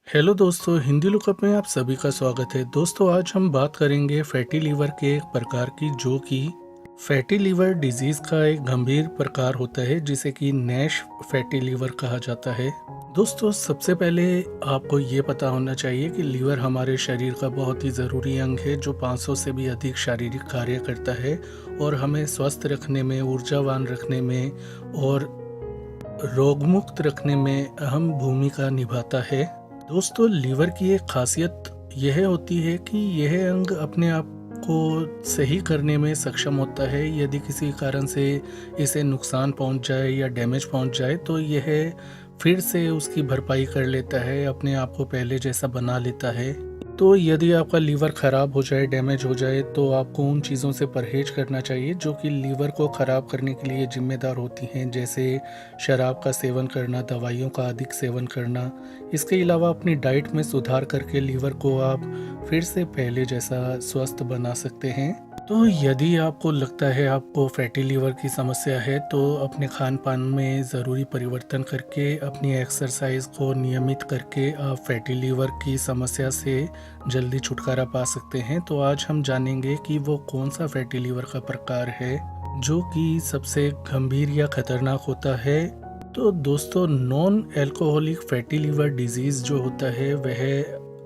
Hello दोस्तों, Hindi lookup में आप सभी का स्वागत है। दोस्तों, आज हम बात करेंगे फैटी लीवर के एक प्रकार की, जो कि फैटी लीवर डिजीज़ का एक गंभीर प्रकार होता है, जिसे कि नैश फैटी लीवर कहा जाता है। दोस्तों, सबसे पहले आपको ये पता होना चाहिए कि लीवर हमारे शरीर का बहुत ही ज़रूरी अंग है, जो 500 से भी अधिक शारीरिक कार्य करता है और हमें स्वस्थ रखने में, ऊर्जावान रखने में और रोगमुक्त रखने में अहम भूमिका निभाता है। दोस्तों, लीवर की एक खासियत यह होती है कि यह अंग अपने आप को सही करने में सक्षम होता है। यदि किसी कारण से इसे नुकसान पहुंच जाए या डैमेज पहुंच जाए तो यह फिर से उसकी भरपाई कर लेता है, अपने आप को पहले जैसा बना लेता है। तो यदि आपका लीवर ख़राब हो जाए, डैमेज हो जाए, तो आपको उन चीज़ों से परहेज करना चाहिए जो कि लीवर को ख़राब करने के लिए ज़िम्मेदार होती हैं, जैसे शराब का सेवन करना, दवाइयों का अधिक सेवन करना। इसके अलावा अपनी डाइट में सुधार करके लीवर को आप फिर से पहले जैसा स्वस्थ बना सकते हैं। तो यदि आपको लगता है आपको फैटी लीवर की समस्या है, तो अपने खान पान में ज़रूरी परिवर्तन करके, अपनी एक्सरसाइज को नियमित करके आप फैटी लीवर की समस्या से जल्दी छुटकारा पा सकते हैं। तो आज हम जानेंगे कि वो कौन सा फैटी लीवर का प्रकार है जो कि सबसे गंभीर या खतरनाक होता है। तो दोस्तों, non alcoholic fatty liver disease जो होता है वह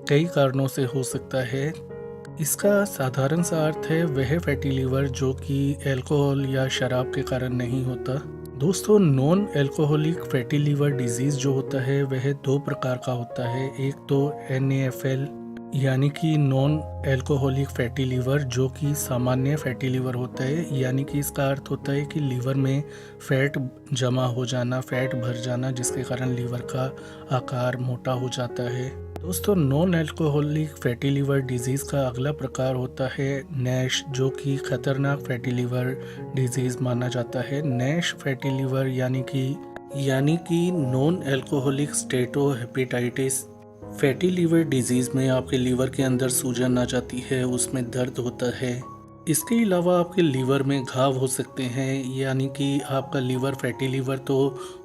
कई कारणों से हो सकता है। इसका साधारण सा अर्थ है वह फैटी लीवर जो कि अल्कोहल या शराब के कारण नहीं होता। दोस्तों, non alcoholic fatty liver disease जो होता है वह दो प्रकार का होता है। एक तो NAFL यानी कि नॉन अल्कोहलिक फैटी लीवर, जो कि सामान्य फैटी लीवर होता है। यानी कि इसका अर्थ होता है कि लीवर में फैट जमा हो जाना, फैट भर जाना, जिसके कारण लीवर का आकार मोटा हो जाता है। दोस्तों, non alcoholic fatty liver disease का अगला प्रकार होता है नैश, जो कि खतरनाक फैटी लीवर डिजीज़ माना जाता है। नैश फैटी लीवर यानी कि non alcoholic steatohepatitis fatty liver disease में आपके लीवर के अंदर सूजन आ जाती है, उसमें दर्द होता है। इसके अलावा आपके लीवर में घाव हो सकते हैं, यानी कि आपका लीवर फैटी लीवर तो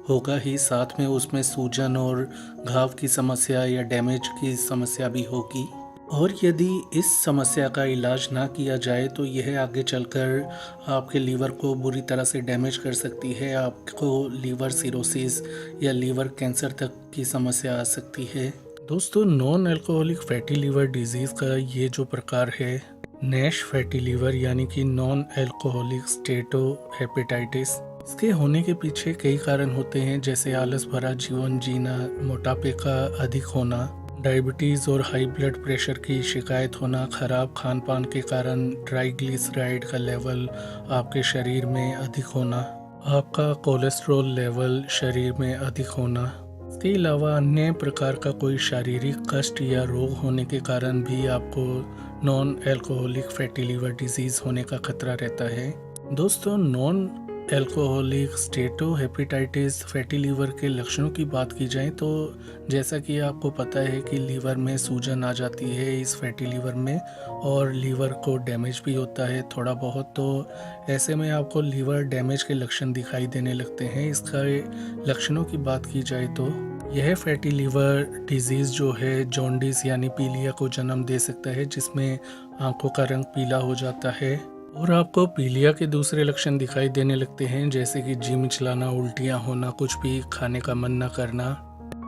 होगा ही, साथ में उसमें सूजन और घाव की समस्या या डैमेज की समस्या भी होगी। और यदि इस समस्या का इलाज ना किया जाए तो यह आगे चलकर आपके लीवर को बुरी तरह से डैमेज कर सकती है। आपको लीवर सिरोसिस या लीवर कैंसर तक की समस्या आ सकती है। दोस्तों, non alcoholic fatty liver disease का ये जो प्रकार है नैश फैटी लीवर यानी कि नॉन अल्कोहलिक स्टेटो हेपेटाइटिस, इसके होने के पीछे कई कारण होते हैं, जैसे आलस भरा जीवन जीना, मोटापे का अधिक होना, डायबिटीज़ और हाई ब्लड प्रेशर की शिकायत होना, खराब खान पान के कारण ट्राइग्लिसराइड का लेवल आपके शरीर में अधिक होना, आपका कोलेस्ट्रॉल लेवल शरीर में अधिक होना। इसके अलावा अन्य प्रकार का कोई शारीरिक कष्ट या रोग होने के कारण भी आपको non alcoholic fatty liver disease होने का खतरा रहता है। दोस्तों, non alcoholic steatohepatitis fatty liver के लक्षणों की बात की जाए तो जैसा कि आपको पता है कि लीवर में सूजन आ जाती है इस फैटी लीवर में, और लीवर को डैमेज भी होता है थोड़ा बहुत। तो ऐसे में आपको लीवर डैमेज के लक्षण दिखाई देने लगते हैं। इसका लक्षणों की बात की जाए तो यह फैटी लीवर डिजीज़ जो है जॉन्डिस यानी पीलिया को जन्म दे सकता है, जिसमें आंखों का रंग पीला हो जाता है और आपको पीलिया के दूसरे लक्षण दिखाई देने लगते हैं, जैसे कि जी मिचलाना, उल्टियाँ होना, कुछ भी खाने का मन न करना।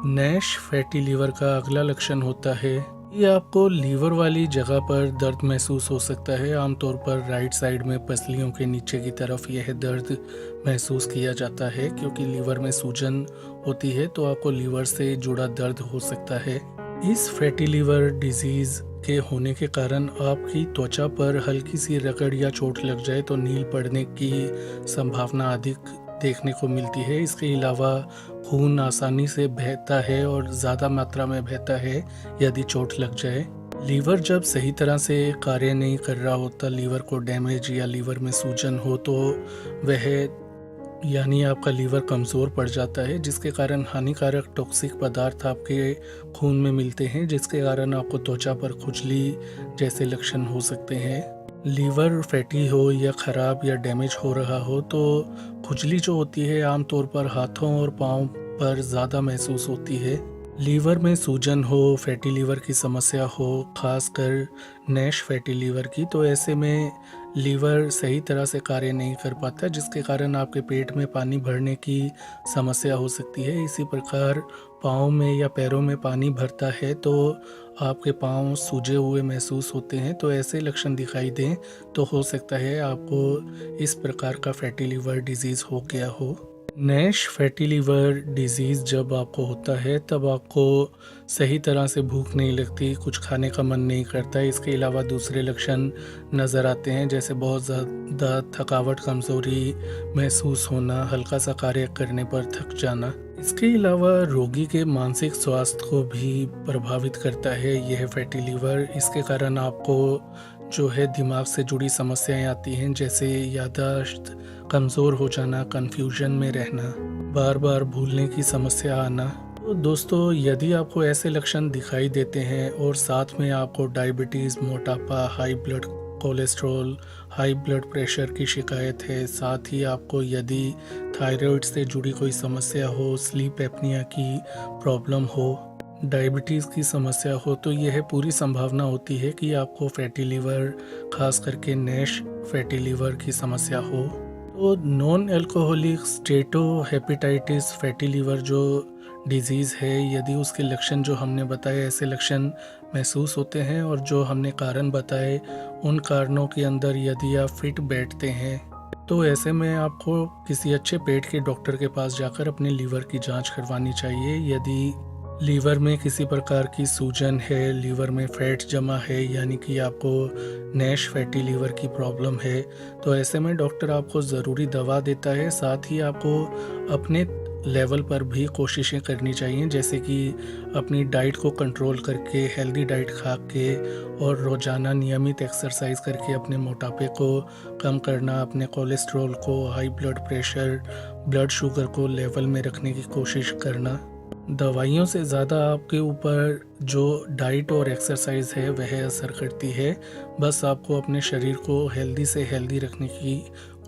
नैश फैटी लीवर का अगला लक्षण होता है ये आपको लीवर वाली जगह पर दर्द महसूस हो सकता है। आमतौर पर राइट साइड में पसलियों के नीचे की तरफ यह दर्द महसूस किया जाता है, क्योंकि लीवर में सूजन होती है तो आपको लीवर से जुड़ा दर्द हो सकता है। इस फैटी लीवर डिजीज़ के होने के कारण आपकी त्वचा पर हल्की सी रगड़ या चोट लग जाए तो नील पड़ने की संभावना अधिक देखने को मिलती है। इसके अलावा खून आसानी से बहता है और ज़्यादा मात्रा में बहता है यदि चोट लग जाए। लीवर जब सही तरह से कार्य नहीं कर रहा होता, लीवर को डैमेज या लीवर में सूजन हो, तो वह यानी आपका लीवर कमज़ोर पड़ जाता है, जिसके कारण हानिकारक टॉक्सिक पदार्थ आपके खून में मिलते हैं, जिसके कारण आपको त्वचा पर खुजली जैसे लक्षण हो सकते हैं। लीवर फैटी हो या ख़राब या डैमेज हो रहा हो तो खुजली जो होती है आमतौर पर हाथों और पाँव पर ज़्यादा महसूस होती है। लीवर में सूजन हो, फैटी लीवर की समस्या हो, खासकर नैश फैटी लीवर की, तो ऐसे में लीवर सही तरह से कार्य नहीं कर पाता, जिसके कारण आपके पेट में पानी भरने की समस्या हो सकती है। इसी प्रकार पाँव में या पैरों में पानी भरता है तो आपके पाँव सूजे हुए महसूस होते हैं। तो ऐसे लक्षण दिखाई दें तो हो सकता है आपको इस प्रकार का फैटी लीवर डिजीज़ हो गया हो। नैश फैटी लीवर डिजीज़ जब आपको होता है तब आपको सही तरह से भूख नहीं लगती, कुछ खाने का मन नहीं करता। इसके अलावा दूसरे लक्षण नज़र आते हैं, जैसे बहुत ज़्यादा थकावट, कमज़ोरी महसूस होना, हल्का सा कार्य करने पर थक जाना। इसके अलावा रोगी के मानसिक स्वास्थ्य को भी प्रभावित करता है यह फैटी लीवर। इसके कारण आपको जो है दिमाग से जुड़ी समस्याएं आती हैं, जैसे याददाश्त कमज़ोर हो जाना, कन्फ्यूजन में रहना, बार बार भूलने की समस्या आना। तो दोस्तों, यदि आपको ऐसे लक्षण दिखाई देते हैं और साथ में आपको डायबिटीज़, मोटापा, high blood cholesterol, high blood pressure की शिकायत है, साथ ही आपको यदि थायराइड से जुड़ी कोई समस्या हो, स्लीप एपनिया की प्रॉब्लम हो, डायबिटीज़ की समस्या हो, तो यह पूरी संभावना होती है कि आपको फैटी लीवर, खास करके नैश फैटी लीवर की समस्या हो। तो non alcoholic steatohepatitis fatty liver जो डिजीज़ है, यदि उसके लक्षण जो हमने बताए ऐसे लक्षण महसूस होते हैं और जो हमने कारण बताए उन कारणों के अंदर यदि आप फिट बैठते हैं, तो ऐसे में आपको किसी अच्छे पेट के डॉक्टर के पास जाकर अपने लीवर की जांच करवानी चाहिए। यदि लीवर में किसी प्रकार की सूजन है, लीवर में फैट जमा है, यानी कि आपको नैश फैटी लीवर की प्रॉब्लम है, तो ऐसे में डॉक्टर आपको ज़रूरी दवा देता है। साथ ही आपको अपने लेवल पर भी कोशिशें करनी चाहिए, जैसे कि अपनी डाइट को कंट्रोल करके, हेल्दी डाइट खा के और रोज़ाना नियमित एक्सरसाइज करके अपने मोटापे को कम करना, अपने कोलेस्ट्रॉल को, high blood pressure, blood sugar को लेवल में रखने की कोशिश करना। दवाइयों से ज़्यादा आपके ऊपर जो डाइट और एक्सरसाइज है वह असर करती है। बस आपको अपने शरीर को हेल्दी से हेल्दी रखने की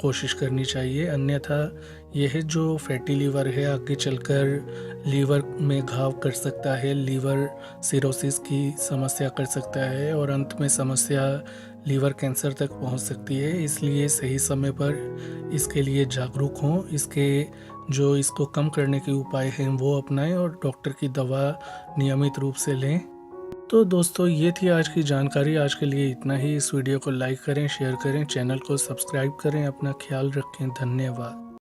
कोशिश करनी चाहिए, अन्यथा यह जो फैटी लीवर है आगे चलकर लीवर में घाव कर सकता है, लीवर सिरोसिस की समस्या कर सकता है और अंत में समस्या लीवर कैंसर तक पहुंच सकती है। इसलिए सही समय पर इसके लिए जागरूक हों, इसको कम करने के उपाय हैं वो अपनाएं और डॉक्टर की दवा नियमित रूप से लें। तो दोस्तों, ये थी आज की जानकारी। आज के लिए इतना ही। इस वीडियो को लाइक करें, शेयर करें, चैनल को सब्सक्राइब करें। अपना ख्याल रखें। धन्यवाद।